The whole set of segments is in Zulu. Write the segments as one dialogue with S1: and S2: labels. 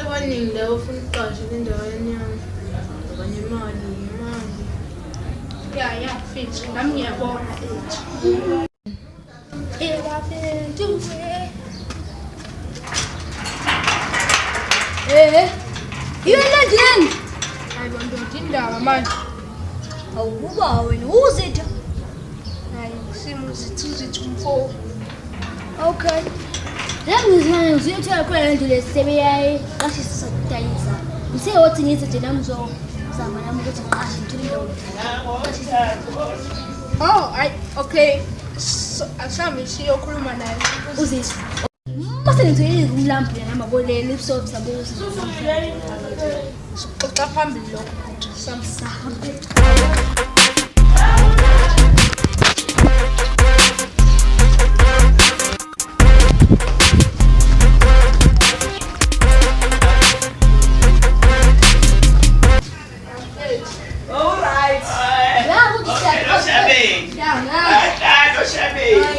S1: abaningi la ufuna uqashe endaweni yami. Abanye imali.
S2: Ya, fix. Nami ngiyabona ethi.
S3: Yena njani?
S2: Hayi bonke indaba manje.
S3: Awuba wena uzitha.
S2: Hayi simo zithumfo.
S3: Okay. Yangizwana uziyothola khona lento lesebeyayi qashisa ukudayisa. Ngise wathi ngithi nje namzo zama nami ukuthi ngiqashe ngithole indawo.
S2: Oh, okay. Asami siyokhuluma naye.
S3: Uzitha. Mase ngithole umlambu nami abolele episode sabuza.
S2: Siqoqa phambili lokho samsahambe.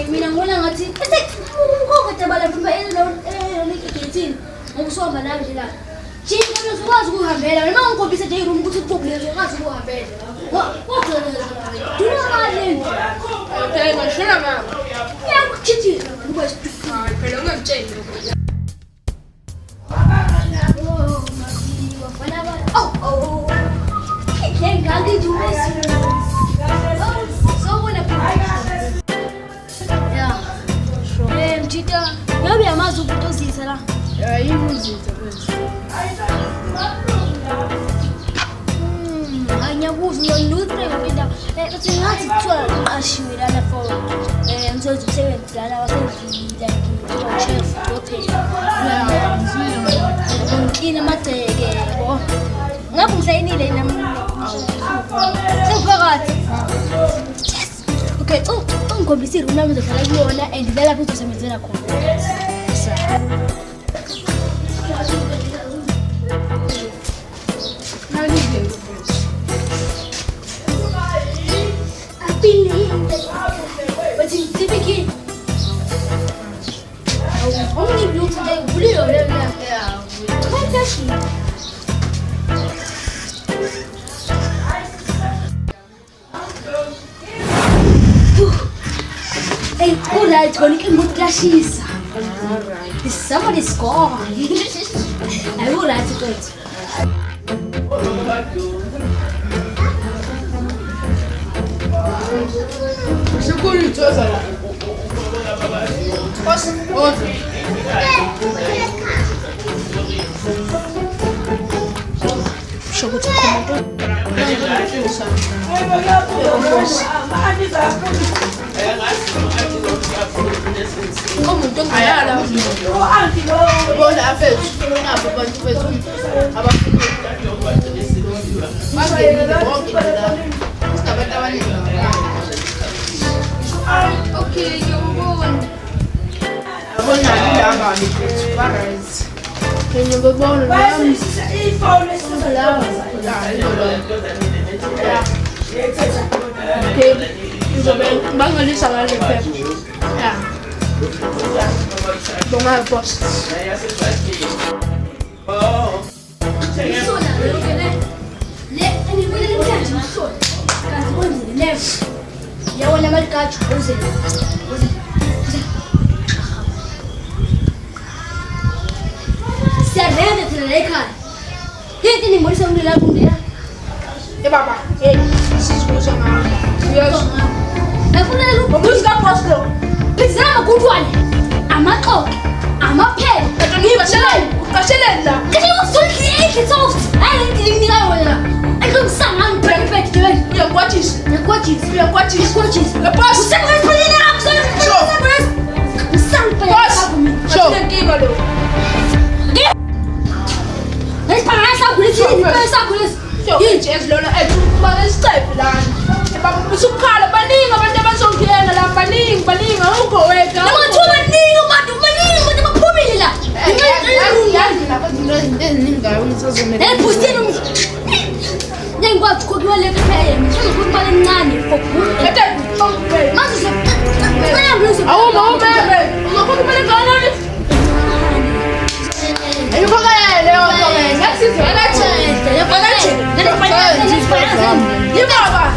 S3: Mina ngibona ngathi bese ukukhokhela phela ngekhetini ngokusomba nami nje la. Jinga uzokwazi ukuhambela noma ngikhombisa nje iroom ukuthi ukubukele uzokwazi ukuhambela. Duna mali.
S2: Okay, ngishona mama.
S3: Yakuchithisa ngoba
S2: Hayi phela ungangitsheli lokho.
S3: Oh. Kenga ngithi uwesi. So wena yeah. Mchita, yabe yamazi ukuthi uzitha la.
S1: Yini uzitha kwenza?
S3: Anyakuza unutre ngida. Bathi ngathi kuthiwa uqashiwe lana for umsebenzi umsebenzi lana wasezila chef hotel. Ngina madeke yabo. Ngabe ngisayinile nami. Sengifakathi. Yes. Okay, ungikhombisa iroom nami ngizohlala kuyona and la lapho uzosebenzela khona. But in typically, only blue today, blue or yeah. Quite actually. Hey, all right, going to get clashes. Is somebody score? I will write it.
S1: Seguro toda lá. Posso? Outro.
S2: Chegou de comando.
S1: Como tu ganhar? Vou lá fez. Ah, papai fez Mas ele não okay, you're born. I'm going Can you go born? Okay, bang ali sa lalim pep. Yeah. Bunga boss.
S3: Ya wala malikacho uze. Serende tunaleka. Hiti ni mbona unde la kunde.
S2: Baba, sisi kusema. Yes.
S3: Afuna lu
S2: Muzika posto.
S3: bizama kutwani. Amaqoqo, amaphela.
S2: Kashelela.
S3: Kathi usuthi ekhe soft. Hayi ngininika wena. Akumsanga ngiphethe wena.
S2: Uyakwatshisa.
S3: Yakwatshisa.
S2: Uyakwatshisa. Lapasi.
S3: Usemqhelile akusenze. Usamphela kimi.
S2: Sho. Lo.
S3: Esiphangasa kulisi, kulisi.
S2: Yini ezilona ethu bale step lana. Baba usukhala baningi abantu abazongena la baningi awukho weka.
S3: Namathuba baningi abantu baphumile la.
S1: Yazi lapha izinto eziningi ngisazomela.
S3: Elibhustini ngengikwazi ukukhwela ekhaya ngizokuthi imali encane for good. Manje
S2: Awu mama. Uzokhona imali ngani? Ayikho kale.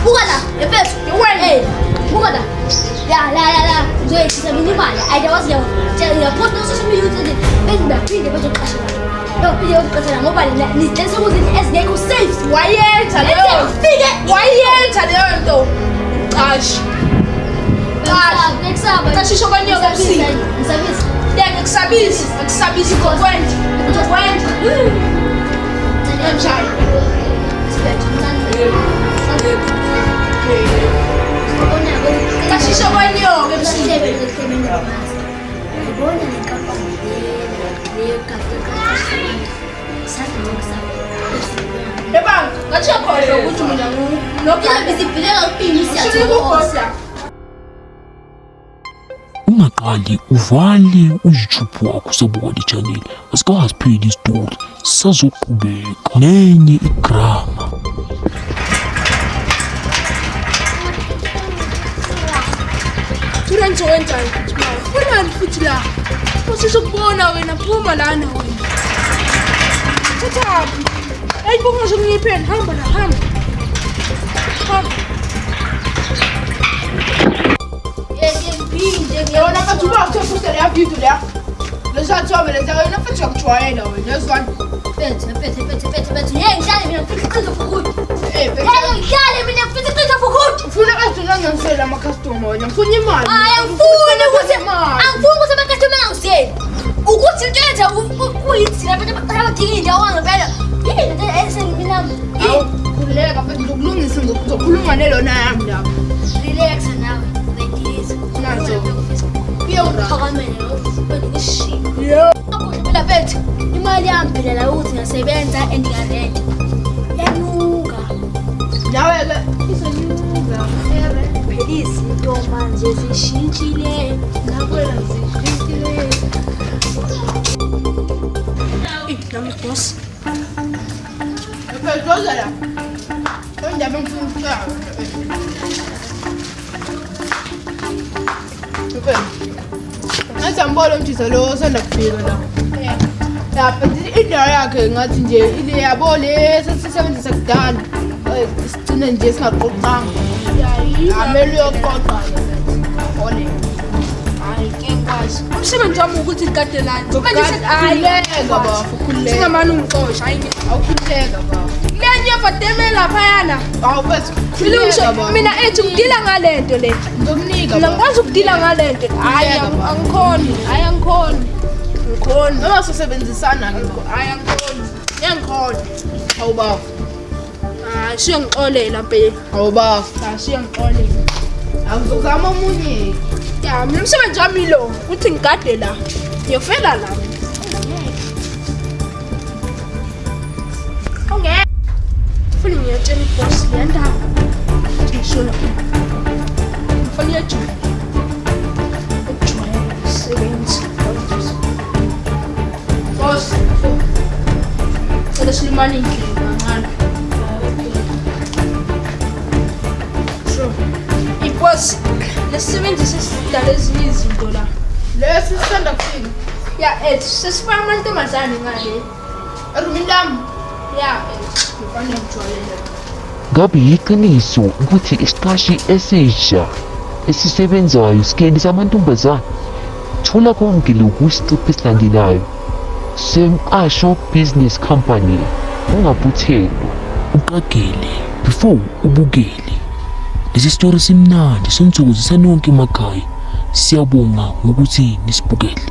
S3: buka la efeso buka la la ngizoyethisa mina imali ayidawazi yaposta social media ukuthi bengibaphinde bazoqashela phinde bazoqashela ngoba nidlesa ukuthi ezingekho safe
S2: wayenza leyo nto qashi qashisho kwanyoka ebusuku ngikusabisi ngokwenza kanjani qashisho kwanyoka ebusuku ebanga ngathi yakhohlwa ukuthi mina nginokubosa
S4: Ungaqali uvale uYouTube wakho sobona ichannel asikazipheli isitori sazoqhubeka nenye igrama.
S2: Thula ngizowenjani futhi mama? Phumani futhi la. Usizokubona wena phuma lana wena. Thathaphi. Hayi buka ngizongiphela hamba la hamba. Yona bathi uba uthofusa le video la. Lesathome leza wena futhi yakujwayela wena yezwana.
S3: Bethe ngihlale mina futhi qiza fukuthi ngihlale mina futhi qiza fukuthi
S2: Ufuna kazona ngisela ama customer wena ngifuna imali.
S3: angifuni ukuthi ama-customer angizeli ukuthi into yenza kuyithina abantu abadinga indawo angempela yini esengibinami
S2: Khuleka mfethu ngizokulungisa ngizokhuluma nelona yami lapha.
S3: relax nawe bediza
S2: Nazo.
S3: uyongiphakamela ushiya
S2: Yo.
S3: phela bethu imali yami phela la ukuthi ngiyasebenza and ngiyarenta yanuka
S2: Nawe ke isenyuka.
S3: philisi into manje zishintshile
S2: Nakwela zishintile. Nami boss. Mfethu ozala. Ndaba ngifuna ukuqala. Ngizambona umthiso lo osanda kufika la. Lapha indawo yakhe ngathi nje ile yabo le sesisebenzisa kudala. Sigcine nje singaqoqanga. Amele uyoqoqa ole. Hayi ke ngikwazi. Umsebenzi wami ukuthi ngigadelani. Hayi baba, ukhuleka. Singamani ungixosha hayi awukhuleka baba. Lenye fateme lapha yana. Awufethu. Mina ethi ngidila ngalento le. Ngizokunika baba. Ngikwazi ukudila ngalento. Hayi angikhoni. Hayi angikhoni. Ngikhoni. Noma sisebenzisana ngikho. Hayi angikhoni. Ngiyakhona. Awubaba. Siyo ngixolela mpe. Awubaba. Siyo ngixolela. Awuzozama omunye. Ya, mina umsebenzi wami lo uthi ngigade la. Ngiyofela la. Okay. Funa ngiyatshela iboss yandaba. Ngishona. Ngifuna yajula. Ujwayele ukusebenza. Boss. Silimani inkinga ngani. Sure. Boss, lesisebenzisa isidala ezinye izinto la. Lesi sisanda kufika. Ya, sesifaka amantombazane ngale. Erumini lami. Ya, kufanele ngijwayele.
S4: Ngabe yiqiniso ukuthi isiqashi esisha esisebenzayo sikenisa amantombazane? Thola konke lokhu isiqephu esilandelayo Semqasho Business Company. Ungaphuthelwa, uqagele before ubukele. Lesi story simnandi sontsukuzisa nonke emakhaya. Siyabonga ngokuthi nisibukele.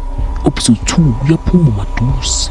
S4: Episode 2 uyaphuma maduze.